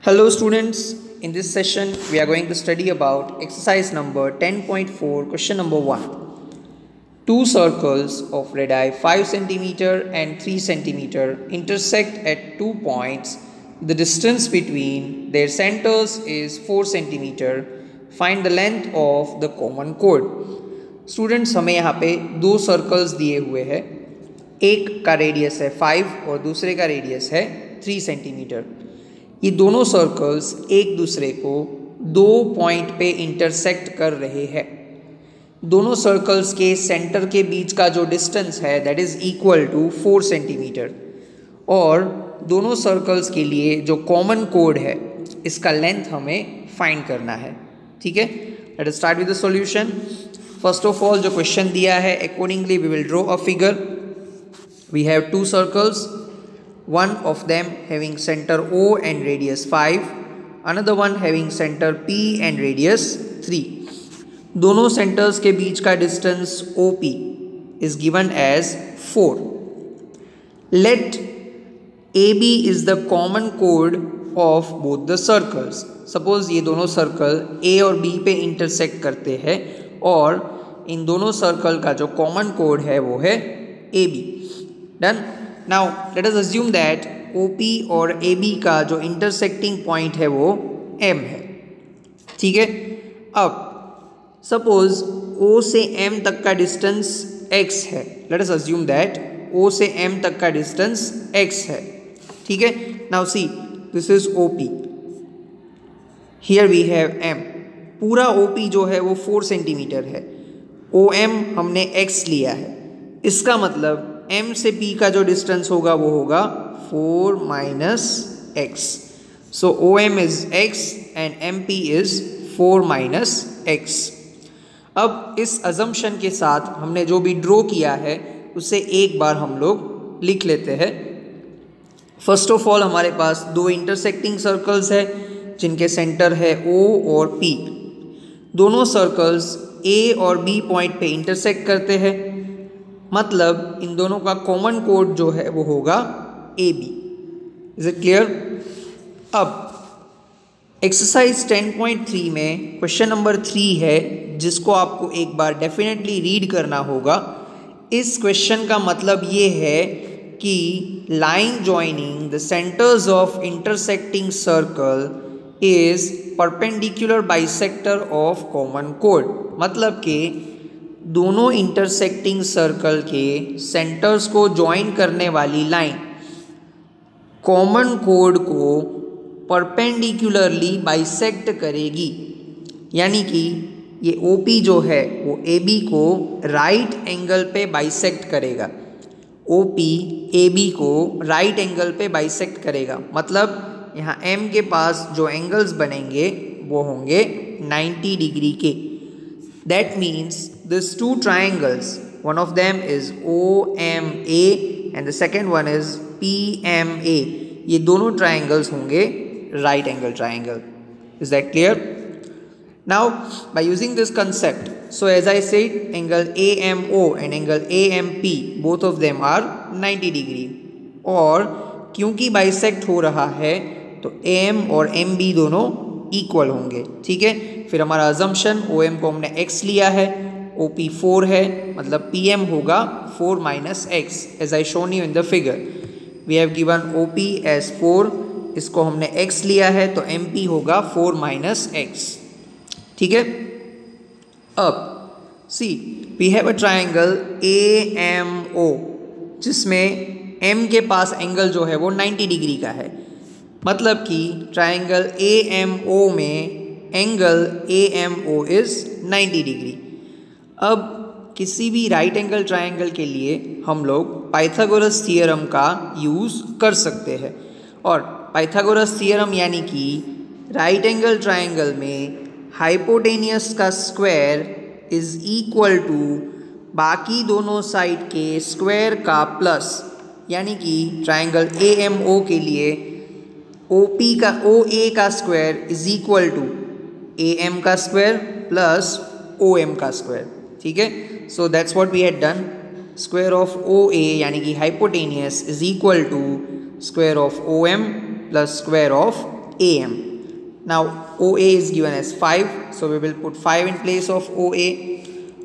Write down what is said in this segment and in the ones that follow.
Hello students, in this session we are going to study about exercise number 10.4 question number 1. Two circles of radii 5 cm and 3 cm intersect at 2 points. The distance between their centers is 4 cm. Find the length of the common chord. Students हमें यहाँ पे दो circles दिए हुए हैं, एक का radius है 5 और दूसरे का रेडियस है 3 सेंटीमीटर। ये दोनों सर्कल्स एक दूसरे को दो पॉइंट पे इंटरसेक्ट कर रहे हैं। दोनों सर्कल्स के सेंटर के बीच का जो डिस्टेंस है that is equal to 4 centimetre और दोनों सर्कल्स के लिए जो कॉमन कोड है इसका लेंथ हमें फाइंड करना है। ठीक है, let us start with the solution. First of all जो क्वेश्चन दिया है accordingly we will draw a figure. We have two circles, one of them having center O and radius 5, another one having center P and radius 3. दोनों centres के बीच का distance OP is given as 4. Let AB is the common chord of both the circles. Suppose ये दोनों circle A और B पे intersect करते हैं और इन दोनों सर्कल का जो कॉमन कोड है वो है AB. Done? Now let us assume that OP और AB का जो इंटरसेक्टिंग पॉइंट है वो M है। ठीक है, अब सपोज O से M तक का डिस्टेंस X है। Let us assume that O से M तक का डिस्टेंस X है। ठीक है, now see this is OP, here we have M। पूरा OP जो है वो 4 सेंटीमीटर है, OM हमने X लिया है। इसका मतलब M से P का जो डिस्टेंस होगा वो होगा 4 minus x. So OM is X and MP is 4 minus x. अब इस अजम्पशन के साथ हमने जो भी ड्रॉ किया है उसे एक बार हम लोग लिख लेते हैं। फर्स्ट ऑफ ऑल हमारे पास दो इंटरसेक्टिंग सर्कल्स है जिनके सेंटर है O और P। दोनों सर्कल्स A और B पॉइंट पे इंटरसेक्ट करते हैं, मतलब इन दोनों का कॉमन कोड जो है वो होगा AB। Is it clear? अब एक्सरसाइज 10.3 में क्वेश्चन नंबर 3 है जिसको आपको एक बार डेफिनेटली रीड करना होगा। इस क्वेश्चन का मतलब ये है कि line joining the centres of intersecting circle is perpendicular bisector of common code. मतलब कि दोनों इंटरसेक्टिंग सर्कल के सेंटर्स को ज्वाइन करने वाली लाइन कॉमन कोड को परपेंडिकुलरली बाइसेक्ट करेगी। यानी कि ये OP जो है वो AB को राइट एंगल पे बाइसेक्ट करेगा। OP AB को राइट एंगल पे बाइसेक्ट करेगा, मतलब यहाँ M के पास जो एंगल्स बनेंगे वो होंगे 90 डिग्री के। That means these two triangles, one of them is OMA and the second one is PMA. ये दोनों triangles होंगे right angle triangle. Is that clear? Now by using this concept, so as I said, angle AMO and angle AMP, both of them are 90 degree. और क्योंकि bisect हो रहा है तो AM और MB दोनों इक्वल होंगे। ठीक है, फिर हमारा अजम्पशन OM को हमने X लिया है, OP 4 है, मतलब PM होगा 4 minus x as I shown you in the figure. We have given OP as 4, इसको हमने X लिया है तो MP होगा 4 माइनस एक्स। ठीक है, अब see we have a triangle AMO जिसमें M के पास एंगल जो है वो 90 डिग्री का है, मतलब कि ट्राइंगल AMO में एंगल AMO इज 90 डिग्री। अब किसी भी राइट एंगल ट्राइंगल के लिए हम लोग पाइथागोरस थ्योरम का यूज़ कर सकते हैं। और पाइथागोरस थ्योरम यानी कि राइट एंगल ट्राइंगल में हाइपोटेनियस का स्क्वायर इज इक्वल टू बाकी दोनों साइड के स्क्वायर का प्लस। यानी कि ट्राइंगल AMO के लिए OA का square is equal to AM का स्क्वायर प्लस OM का स्क्वायर। ठीक है, so that's what we had done. Square of OA यानी कि hypotenuse is equal to square of OM plus square of AM. Now OA is given as 5, so we will put 5 in place of OA.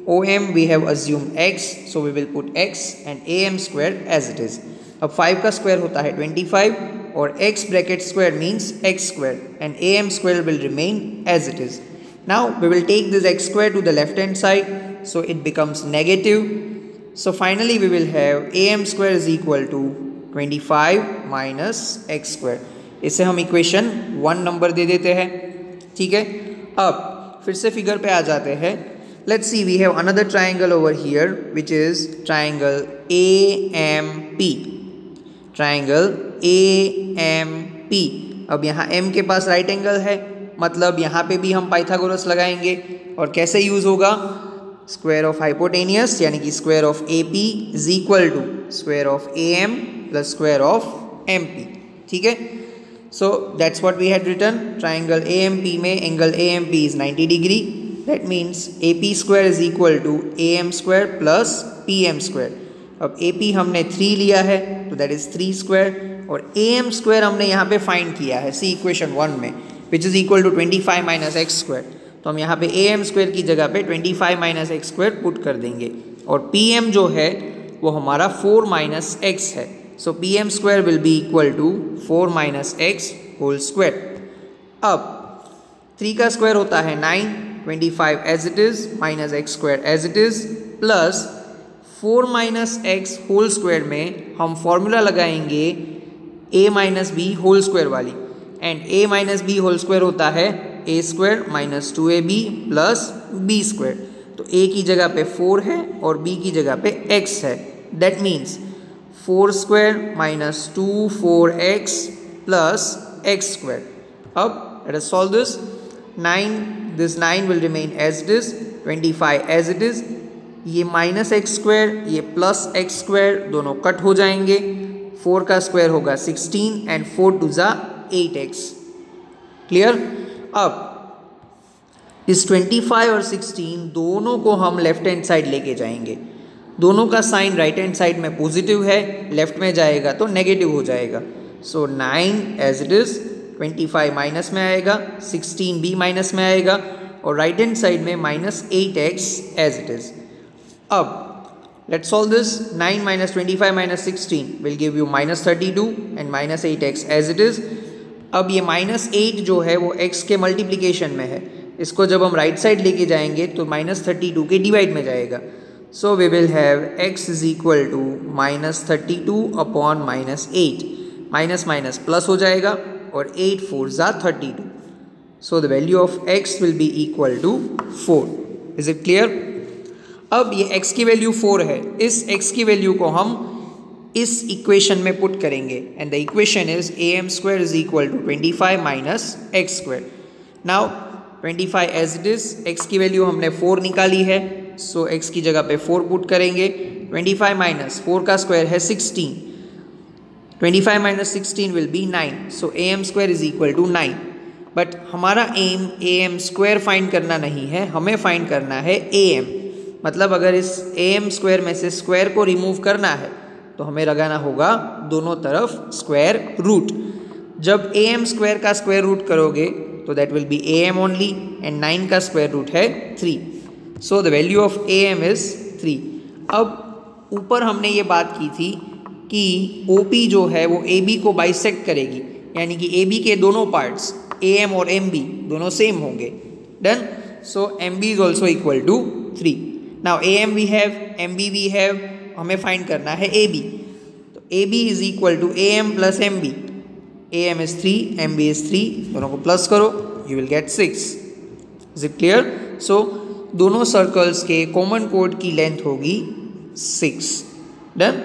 OM we have assumed x, so we will put x and AM square as it is. अब 5 का square होता है 25 और x bracket square means x square and AM square will remain as it is. Now we will take this x square to the left hand side, so it becomes negative. So finally we will have AM square is equal to 25 minus x square. इसे हम equation 1 number दे देते हैं, ठीक है। अब फिर से figure पे आ जाते हैं। Let's see, we have another triangle over here which is triangle AMP. Triangle AMP. अब यहाँ M के पास राइट एंगल है, मतलब यहाँ पे भी हम पाइथागोरस लगाएंगे और कैसे यूज होगा, स्क्वायर ऑफ हाइपोटेनियस यानी कि square of AP is equal to square of AM plus square of MP, ठीक है। So that's what we had written. Triangle AMP में angle AMP is 90 degree. That means AP square is equal to AM square plus PM square. अब AP हमने 3 लिया है तो that is 3 square और AM square हमने यहाँ पे फाइंड किया है सी इक्वेशन 1 में, which is equal to 25 minus x square. तो हम यहाँ पे AM square की जगह पे 25 minus x square पुट कर देंगे और PM जो है वो हमारा 4 minus x है. So PM square will be equal to 4 minus x whole square. अब 3 का स्क्वायर होता है 9, 25 as it is minus x square as it is plus 4 minus x whole square में हम फॉर्मूला लगाएंगे a minus b whole square वाली, and a minus b whole square होता है a square minus 2ab plus b square. तो a की जगह पे 4 है और b की जगह पे x है. That means 4 square minus 2 4x plus x square. अब let us solve this. 9, this 9 will remain as it is, 25 as it is. ये माइनस एक्स स्क्वायर ये प्लस एक्स स्क्वायर दोनों कट हो जाएंगे. 4 का स्क्वायर होगा 16 एंड 4 2 ज़ा 8x. क्लियर. अब इस 25 और 16 दोनों को हम लेफ्ट हैंड साइड लेके जाएंगे. दोनों का साइन राइट हैंड साइड में पॉजिटिव है, लेफ्ट में जाएगा तो नेगेटिव हो जाएगा. So 9 as it is, 25 minus में आएगा, 16 भी माइनस में आएगा और राइट हैंड साइड में minus 8x as it is. अब let's solve this. 9 minus 25 minus 16 will give you minus 32 and minus 8x as it is. अब ये minus 8 जो है वो x के मल्टीप्लिकेशन में है, इसको जब हम राइट साइड लेके जाएंगे तो minus 32 के डिवाइड में जाएगा. So we will have x is equal to minus 32 upon minus 8. Minus minus plus हो जाएगा और 8 4 ज़ा 32. So the value of x will be equal to 4. Is it clear. अब ये x की वैल्यू 4 है, इस x की वैल्यू को हम इस इक्वेशन में पुट करेंगे and the equation is am square is equal to 25 minus x square. Now 25 as it is, x की वैल्यू हमने 4 निकाली है, सो x की जगह पे 4 पुट करेंगे. 25 माइनस 4 का स्क्वायर है 16. 25 minus 16 will be 9. So am square is equal to 9. But हमारा एम am स्क्वायर फाइंड करना नहीं है, हमें फाइंड करना है am. मतलब अगर इस am स्क्वायर में से स्क्वायर को रिमूव करना है तो हमें लगाना होगा दोनों तरफ स्क्वायर रूट. जब am स्क्वायर का स्क्वायर रूट करोगे तो that will be am only and 9 का स्क्वायर रूट है 3. सो the value of am is 3. अब ऊपर हमने ये बात की थी कि OP जो है वो AB को बाइसेक्ट करेगी, यानी कि AB के दोनों पार्ट्स AM और MB दोनों सेम होंगे. Done. So MB is also equal to 3. Now AM we have, MB we have, हमें फाइंड करना है AB. तो AB is equal to AM plus MB. AM is 3, MB is 3, दोनों को plus करो, you will get 6. Is it clear? So दोनों circles के common code की लेंथ होगी 6. डन.